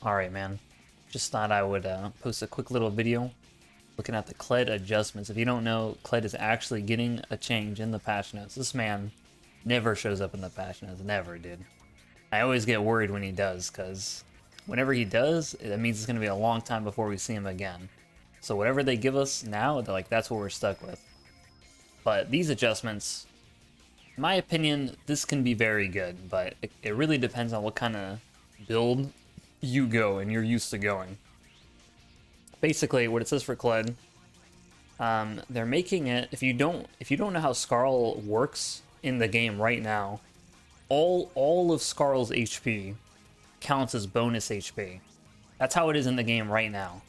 Alright, man. Just thought I would post a quick little video looking at the Kled adjustments. If you don't know, Kled is actually getting a change in the patch notes. This man never shows up in the patch notes. Never, dude. I always get worried when he does, because whenever he does, that means it's going to be a long time before we see him again. So whatever they give us now, that's what we're stuck with. But these adjustments, in my opinion, this can be very good, but it really depends on what kind of build you go and you're used to going. Basically, what it says for Kled, they're making it, if you don't know how Skarl works in the game right now, all of Skarl's HP counts as bonus HP. That's how it is in the game right now.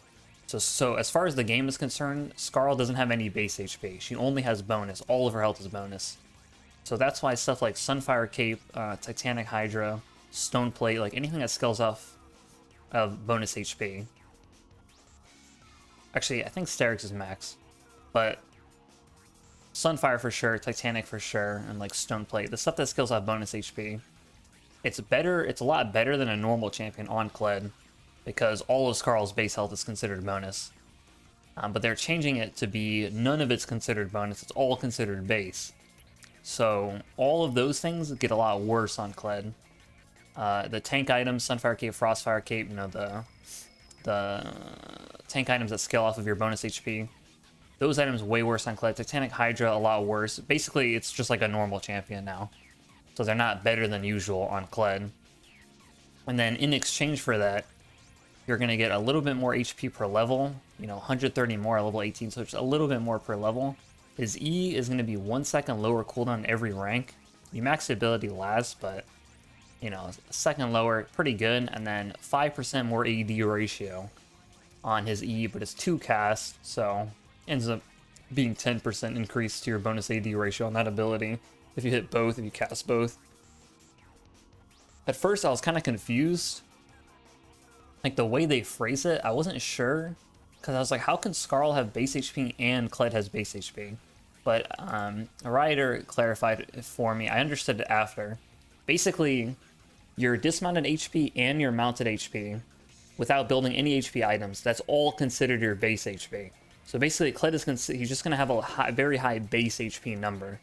So as far as the game is concerned, Skarl doesn't have any base HP. She only has bonus. All of her health is bonus. So that's why stuff like Sunfire Cape, Titanic Hydra, Stone Plate, like anything that scales off of bonus HP. Actually, I think Sterix is max, but Sunfire for sure, Titanic for sure, and like Stone Plate, the stuff that scales off bonus HP. It's better. It's a lot better than a normal champion on Kled, because all of Skarl's base health is considered bonus. But they're changing it to be none of it's considered bonus. It's all considered base. So all of those things get a lot worse on Kled. The tank items, Sunfire Cape, Frostfire Cape, you know, the tank items that scale off of your bonus HP. Those items way worse on Kled. Titanic Hydra a lot worse. Basically, it's just like a normal champion now. So they're not better than usual on Kled. And then in exchange for that, you're going to get a little bit more HP per level. You know, 130 more at level 18, so it's a little bit more per level. His E is going to be 1 second lower cooldown every rank. You max the ability last, but, you know, a second lower, pretty good. And then 5% more AD ratio on his E, but it's 2 cast, so ends up being 10% increase to your bonus AD ratio on that ability if you hit both, if you cast both. At first, I was kind of confused. Like, the way they phrase it, I wasn't sure, because I was like, how can Skarl have base HP and Kled has base HP? But a writer clarified it for me. I understood it after. Basically, your dismounted HP and your mounted HP, without building any HP items, that's all considered your base HP. So basically, Kled is he's just going to have a very high base HP number,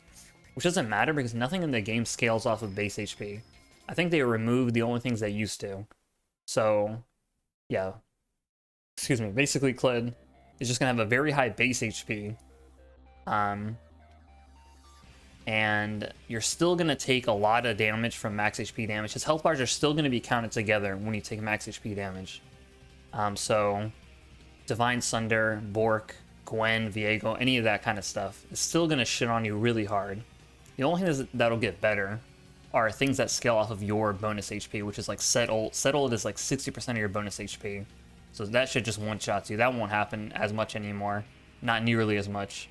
which doesn't matter because nothing in the game scales off of base HP. I think they removed the only things they used to. So, yeah. Excuse me. Basically, Kled is just going to have a very high base HP. And you're still going to take a lot of damage from max HP damage. His health bars are still going to be counted together when you take max HP damage. So Divine Sunder, Bork, Gwen, Viego, any of that kind of stuff is still going to shit on you really hard. The only thing that'll get better are things that scale off of your bonus HP, which is like Set Ult. Set Ult is like 60% of your bonus HP. So that shit just one-shots you. That won't happen as much anymore. Not nearly as much.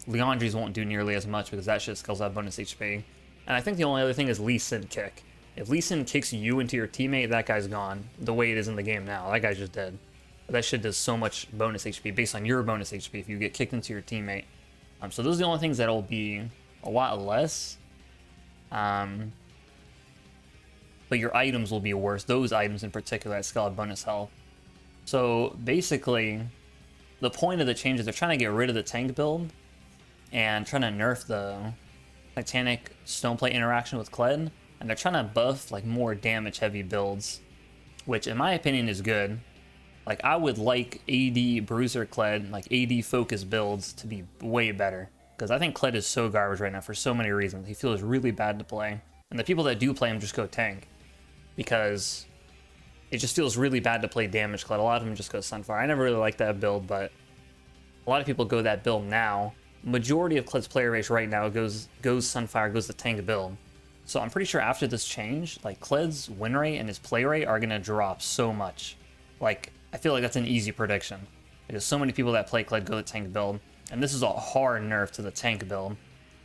Leandri's won't do nearly as much because that shit scales out bonus HP. And I think the only other thing is Lee Sin kick. If Lee Sin kicks you into your teammate, that guy's gone. The way it is in the game now, that guy's just dead. But that shit does so much bonus HP based on your bonus HP if you get kicked into your teammate. So those are the only things that'll be a lot less. But your items will be worse. Those items in particular that scale out bonus health. So basically, the point of the change is they're trying to get rid of the tank build and trying to nerf the Titanic Stoneplate interaction with Kled, and they're trying to buff like more damage heavy builds, which in my opinion is good. Like, I would like AD Bruiser Kled, like AD focus builds to be way better, because I think Kled is so garbage right now for so many reasons. He feels really bad to play, and the people that do play him just go tank, because it just feels really bad to play damage Kled. A lot of them just go Sunfire. I never really liked that build, but a lot of people go that build now. Majority of Kled's player base right now goes Sunfire, goes the tank build. So I'm pretty sure after this change, like, Kled's win rate and his play rate are gonna drop so much. Like, I feel like that's an easy prediction, because so many people that play Kled go the tank build, and this is a hard nerf to the tank build.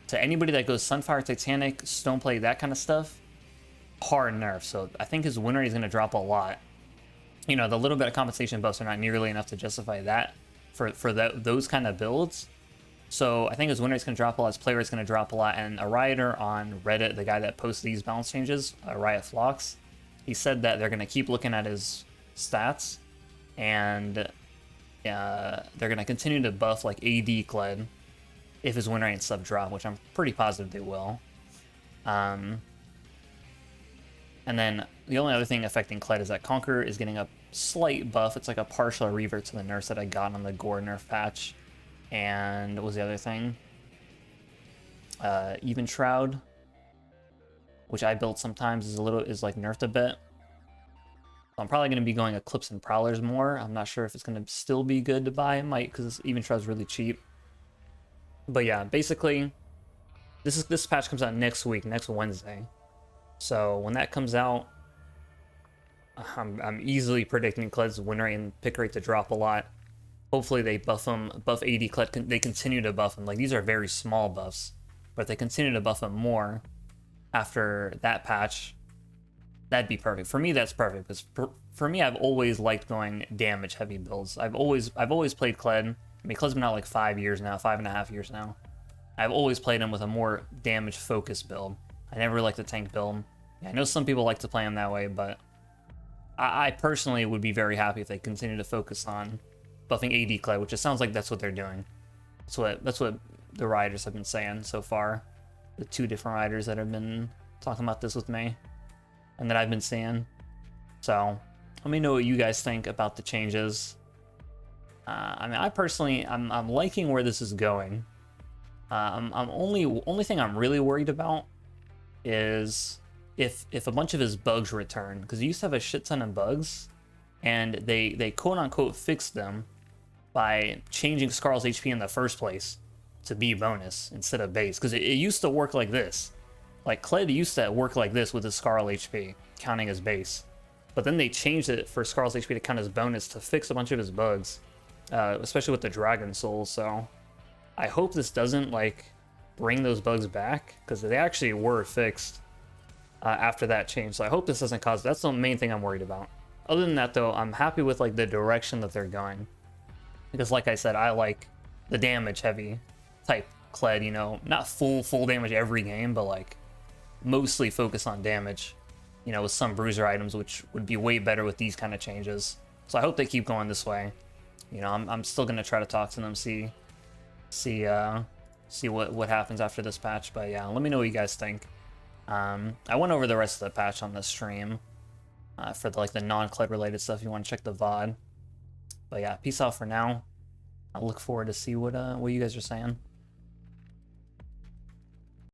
To anybody that goes Sunfire, Titanic, Stoneplate, that kind of stuff, hard nerf. So I think his win rate is gonna drop a lot. You know, the little bit of compensation buffs are not nearly enough to justify that for those kind of builds. So I think his win rate's going to drop a lot, his play rate's going to drop a lot, and a rioter on Reddit, the guy that posts these balance changes, Riot Flocks, he said that they're going to keep looking at his stats, and they're gonna continue to buff like AD Kled if his win rate and stuff drop, which I'm pretty positive they will. And then the only other thing affecting Kled is that Conquer is getting a slight buff. It's like a partial revert to the nerfs that I got on the Gore nerf patch. And what was the other thing? Even Shroud, which I built sometimes, is like nerfed a bit. So I'm probably going to be going Eclipse and Prowlers more. I'm not sure if it's going to still be good to buy. It might, because Even Shroud's really cheap. But yeah, basically, this patch comes out next week, next Wednesday. So when that comes out, I'm easily predicting Kled's win rate and pick rate to drop a lot. Hopefully they buff AD Kled. They continue to buff him. Like, these are very small buffs, but if they continue to buff him more after that patch, that'd be perfect. For me, that's perfect, because for me, I've always liked going damage heavy builds. I've always played Kled. I mean, Kled's been out like 5 years now, 5.5 years now. I've always played him with a more damage focused build. I never liked the tank build. I know some people like to play him that way, but I personally would be very happy if they continue to focus on buffing AD Kled, which it sounds like that's what they're doing. That's what the riders have been saying so far. The 2 different riders that have been talking about this with me, and that I've been seeing. So let me know what you guys think about the changes. I mean, I personally, I'm liking where this is going. Only thing I'm really worried about is if a bunch of his bugs return, because he used to have a shit ton of bugs, and they quote unquote fixed them by changing Skarl's HP in the first place to be bonus instead of base, because it used to work like this. Like, Kled used to work like this with his Skarl HP counting as base, but then they changed it for Skarl's HP to count as bonus to fix a bunch of his bugs, especially with the Dragon Soul. So I hope this doesn't like bring those bugs back, because they actually were fixed after that change. So I hope this doesn't cause. That's the main thing I'm worried about. Other than that, though, I'm happy with like the direction that they're going, because like I said, I like the damage heavy type Kled. You know, not full damage every game, but like mostly focus on damage. You know, with some bruiser items, which would be way better with these kind of changes. So I hope they keep going this way. You know, I'm still gonna try to talk to them, see what happens after this patch. But yeah, let me know what you guys think. I went over the rest of the patch on the stream for the non-Kled related stuff. If you want to check the VOD. But yeah, peace out for now. I look forward to see what you guys are saying.